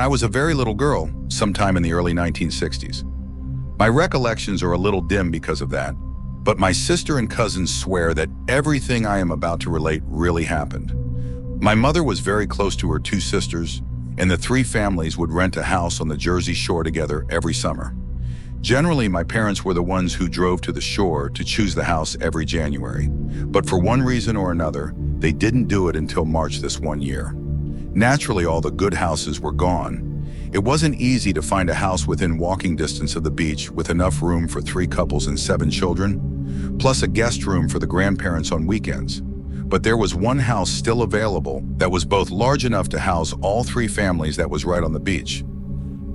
I was a very little girl, sometime in the early 1960s. My recollections are a little dim because of that, but my sister and cousins swear that everything I am about to relate really happened. My mother was very close to her two sisters, and the three families would rent a house on the Jersey Shore together every summer. Generally, my parents were the ones who drove to the shore to choose the house every January, but for one reason or another, they didn't do it until March this one year. Naturally, all the good houses were gone. It wasn't easy to find a house within walking distance of the beach with enough room for 3 couples and 7 children, plus a guest room for the grandparents on weekends. But there was one house still available that was both large enough to house all 3 families that was right on the beach.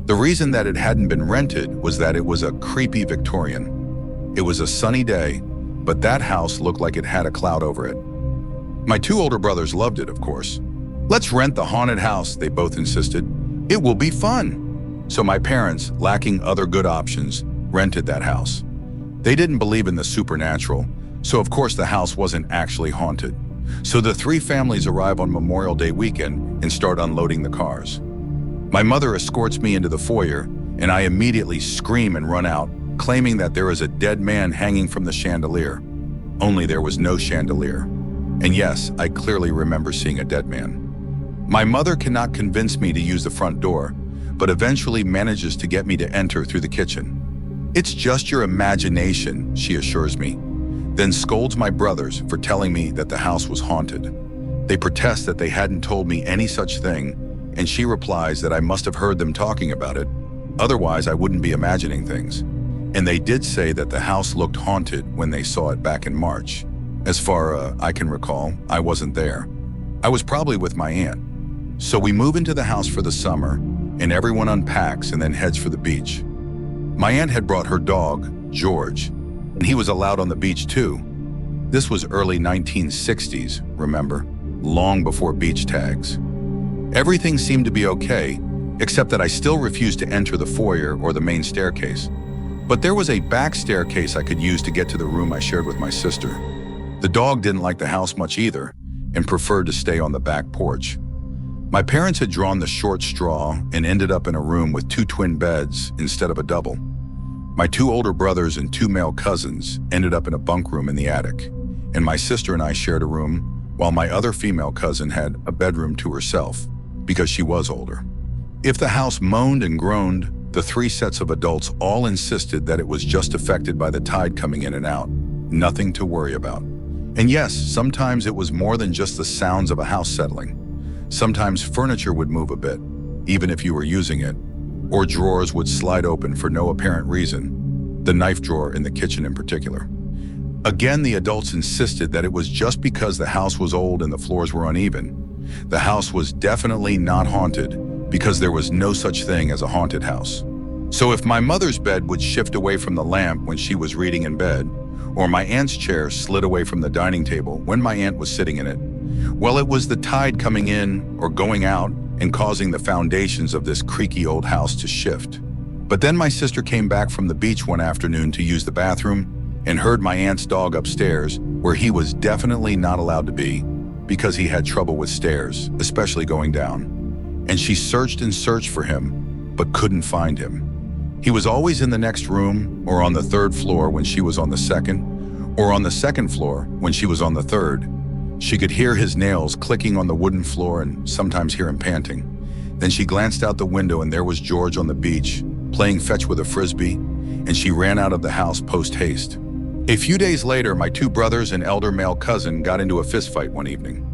The reason that it hadn't been rented was that it was a creepy Victorian. It was a sunny day, but that house looked like it had a cloud over it. My 2 older brothers loved it, of course. "Let's rent the haunted house," they both insisted. "It will be fun." So my parents, lacking other good options, rented that house. They didn't believe in the supernatural, so of course the house wasn't actually haunted. So the 3 families arrive on Memorial Day weekend and start unloading the cars. My mother escorts me into the foyer, and I immediately scream and run out, claiming that there is a dead man hanging from the chandelier. Only there was no chandelier. And yes, I clearly remember seeing a dead man. My mother cannot convince me to use the front door, but eventually manages to get me to enter through the kitchen. "It's just your imagination," she assures me, then scolds my brothers for telling me that the house was haunted. They protest that they hadn't told me any such thing, and she replies that I must have heard them talking about it, otherwise I wouldn't be imagining things. And they did say that the house looked haunted when they saw it back in March. As far I can recall, I wasn't there. I was probably with my aunt. So we move into the house for the summer, and everyone unpacks and then heads for the beach. My aunt had brought her dog, George, and he was allowed on the beach too. This was early 1960s, remember, long before beach tags. Everything seemed to be okay, except that I still refused to enter the foyer or the main staircase. But there was a back staircase I could use to get to the room I shared with my sister. The dog didn't like the house much either, and preferred to stay on the back porch. My parents had drawn the short straw and ended up in a room with 2 twin beds instead of a double. My 2 older brothers and 2 male cousins ended up in a bunk room in the attic, and my sister and I shared a room, while my other female cousin had a bedroom to herself, because she was older. If the house moaned and groaned, the 3 sets of adults all insisted that it was just affected by the tide coming in and out, nothing to worry about. And yes, sometimes it was more than just the sounds of a house settling. Sometimes furniture would move a bit, even if you were using it, or drawers would slide open for no apparent reason, the knife drawer in the kitchen in particular. Again, the adults insisted that it was just because the house was old and the floors were uneven. The house was definitely not haunted because there was no such thing as a haunted house. So if my mother's bed would shift away from the lamp when she was reading in bed, or my aunt's chair slid away from the dining table when my aunt was sitting in it, well, it was the tide coming in or going out and causing the foundations of this creaky old house to shift. But then my sister came back from the beach one afternoon to use the bathroom and heard my aunt's dog upstairs, where he was definitely not allowed to be because he had trouble with stairs, especially going down. And she searched and searched for him, but couldn't find him. He was always in the next room or on the 3rd floor when she was on the 2nd, or on the 2nd floor when she was on the 3rd. She could hear his nails clicking on the wooden floor and sometimes hear him panting. Then she glanced out the window and there was George on the beach, playing fetch with a frisbee, and she ran out of the house post-haste. A few days later, my 2 brothers and elder male cousin got into a fistfight one evening.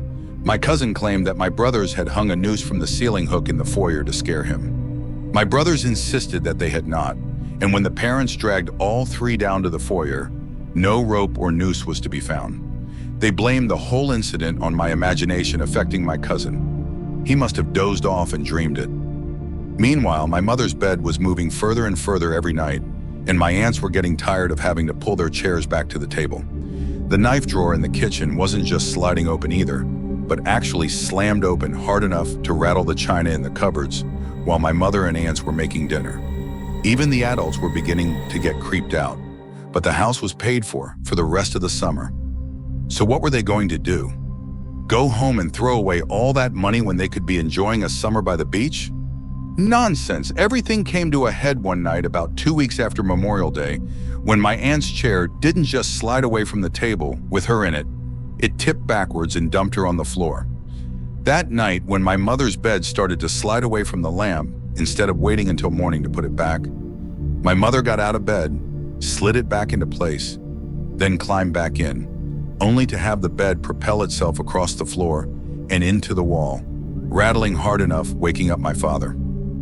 My cousin claimed that my brothers had hung a noose from the ceiling hook in the foyer to scare him. My brothers insisted that they had not, and when the parents dragged all 3 down to the foyer, no rope or noose was to be found. They blamed the whole incident on my imagination affecting my cousin. He must have dozed off and dreamed it. Meanwhile, my mother's bed was moving further and further every night, and my aunts were getting tired of having to pull their chairs back to the table. The knife drawer in the kitchen wasn't just sliding open either, but actually slammed open hard enough to rattle the china in the cupboards while my mother and aunts were making dinner. Even the adults were beginning to get creeped out, but the house was paid for the rest of the summer. So what were they going to do? Go home and throw away all that money when they could be enjoying a summer by the beach? Nonsense. Everything came to a head one night about 2 weeks after Memorial Day, when my aunt's chair didn't just slide away from the table with her in it, it tipped backwards and dumped her on the floor. That night, when my mother's bed started to slide away from the lamp, instead of waiting until morning to put it back, my mother got out of bed, slid it back into place, then climbed back in, only to have the bed propel itself across the floor and into the wall, rattling hard enough, waking up my father.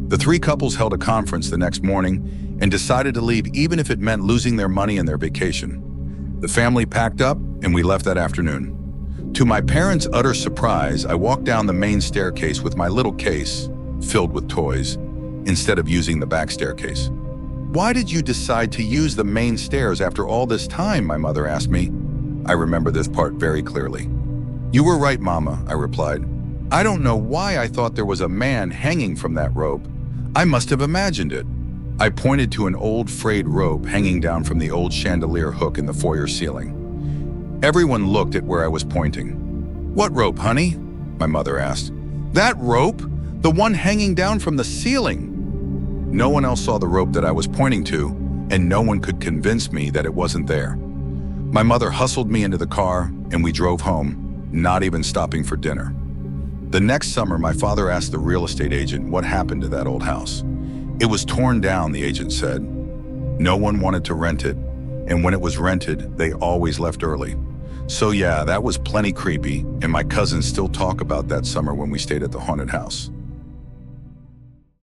The three couples held a conference the next morning and decided to leave even if it meant losing their money and their vacation. The family packed up and we left that afternoon. To my parents' utter surprise, I walked down the main staircase with my little case filled with toys instead of using the back staircase. "Why did you decide to use the main stairs after all this time?" my mother asked me. I remember this part very clearly. "You were right, Mama," I replied. "I don't know why I thought there was a man hanging from that rope. I must have imagined it." I pointed to an old frayed rope hanging down from the old chandelier hook in the foyer ceiling. Everyone looked at where I was pointing. "What rope, honey?" my mother asked. "That rope? The one hanging down from the ceiling." No one else saw the rope that I was pointing to, and no one could convince me that it wasn't there. My mother hustled me into the car, and we drove home, not even stopping for dinner. The next summer, my father asked the real estate agent what happened to that old house. "It was torn down," the agent said. "No one wanted to rent it, and when it was rented, they always left early." So yeah, that was plenty creepy, and my cousins still talk about that summer when we stayed at the haunted house.